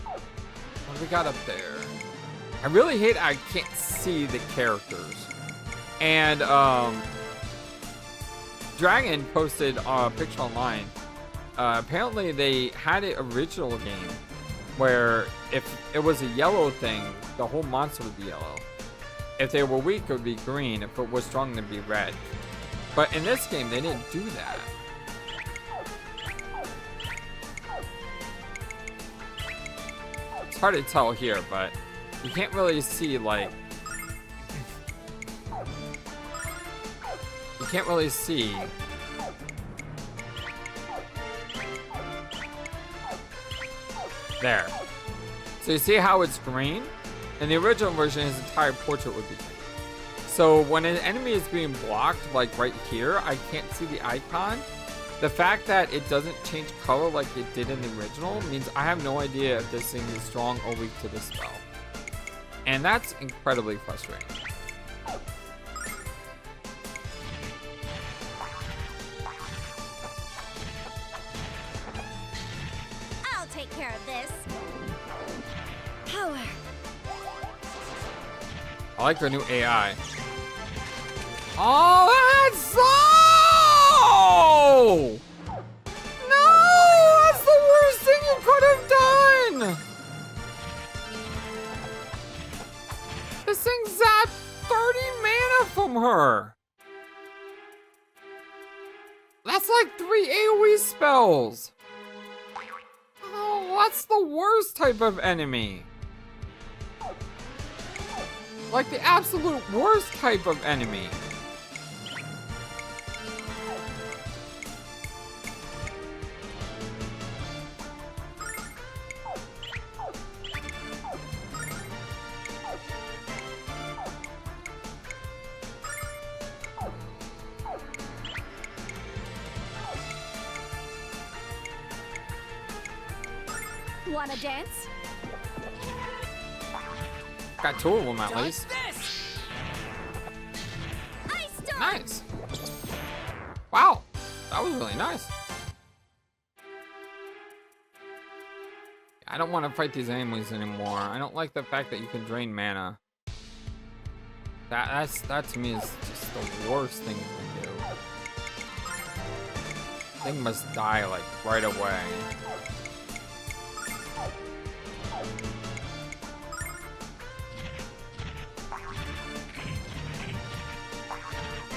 What do we got up there? I really hate I can't see the characters. And Dragon posted a picture online. Apparently they had an original game where if it was a yellow thing, the whole monster would be yellow. If they were weak, it would be green. If it was strong, it'd be red. But in this game, they didn't do that. It's hard to tell here, but you can't really see, like... You can't really see... There. So you see how it's green? In the original version, his entire portrait would be green. So when an enemy is being blocked, like right here, I can't see the icon. The fact that it doesn't change color like it did in the original means I have no idea if this thing is strong or weak to this spell. And that's incredibly frustrating. I'll take care of this. Power. I like their new AI. Oh, that's so! No! That's the worst thing you could have done! This thing zapped 30 mana from her. That's like 3 AoE spells. Oh, that's the worst type of enemy. Like the absolute worst type of enemy. Wanna dance? Got 2 of them at least. Ice storm! Nice. Wow, that was really nice. I don't want to fight these enemies anymore. I don't like the fact that you can drain mana. That to me is just the worst thing you can do. Thing must die like right away.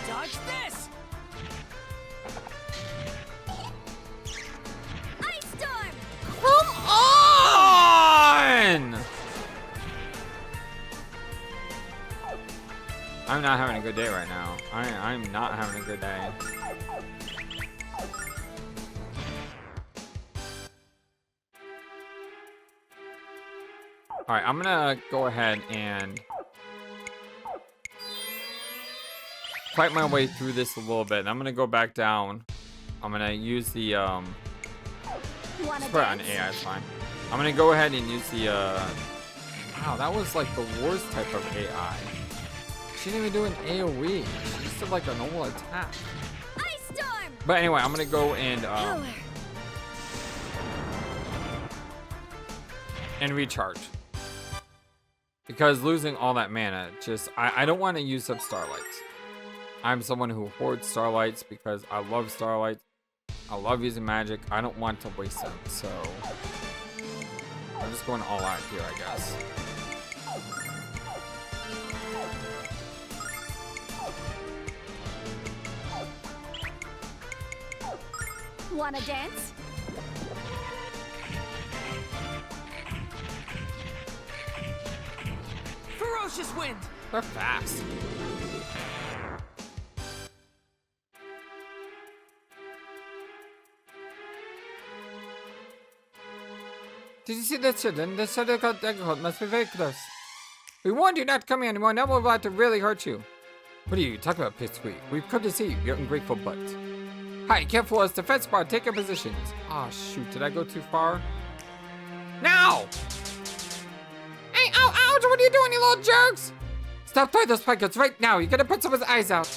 Dodge this! Ice storm! Come on! I'm not having a good day right now. I'm not having a good day. Alright, I'm gonna go ahead and fight my way through this a little bit. I'm gonna go back down. I'm gonna use the Wanna just put it on dance? AI, it's fine. I'm gonna go ahead and use the wow, that was like the worst type of AI. She didn't even do an AoE. She just did like a normal attack. Ice storm! But anyway, I'm gonna go and Power. recharge. Because losing all that mana, just I don't want to use up starlights. I'm someone who hoards starlights because I love starlights. I love using magic. I don't want to waste them, so I'm just going all out here, I guess. Wanna dance? Ferocious wind! They're fast. Did you see the children? The shadow called Daggerholt must be very close. We warned you not to come here anymore. Now we're about to really hurt you. What are you talking about, Pipsqueak? We've come to see you, your ungrateful butt. Hi, careful as defense bar. Take your positions. Oh shoot, did I go too far? Now! Hey, ouch! What are you doing, you little jerks? Stop throwing those pikers right now. You're gonna put someone's eyes out.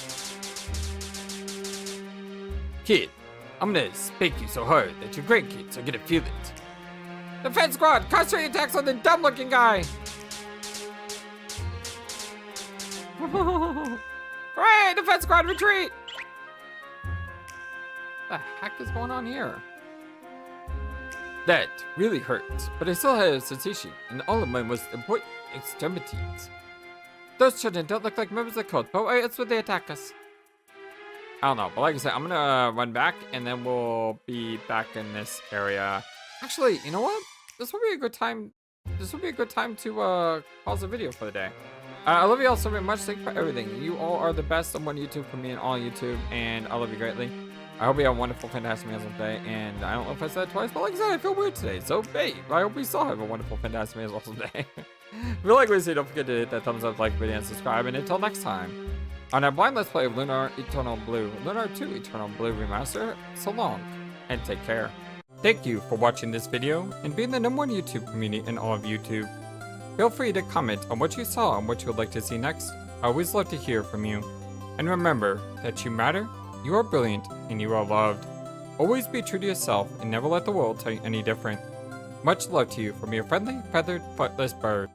Kid, I'm gonna spank you so hard that your grandkids are gonna feel it. Defense squad, concentrate attacks on the dumb-looking guy. Hooray! Defense squad retreat! What the heck is going on here? That really hurts, but I still have Satoshi, and all of my most important extremities. Those children don't look like members of the cult, but why else would they attack us? I don't know, but like I said, I'm gonna run back, and then we'll be back in this area. Actually, you know what? This will be a good time. This will be a good time to pause the video for the day. I love you all so very much. Thank you for everything. You all are the best on one YouTube for me and all YouTube, and I love you greatly. I hope you have a wonderful, fantastic Mazel day, and I don't know if I said it twice, but like I said, I feel weird today, so hey, I hope we still have a wonderful, fantastic Mazel day. If you like what you see, don't forget to hit that thumbs up, like the video, and subscribe, and until next time, on our blind let's play of Lunar Eternal Blue, Lunar 2 Eternal Blue Remaster, so long, and take care. Thank you for watching this video, and being the #1 YouTube community in all of YouTube. Feel free to comment on what you saw and what you would like to see next. I always love to hear from you. And remember that you matter, you are brilliant, and you are loved. Always be true to yourself and never let the world tell you any different. Much love to you from your friendly, feathered, flightless bird.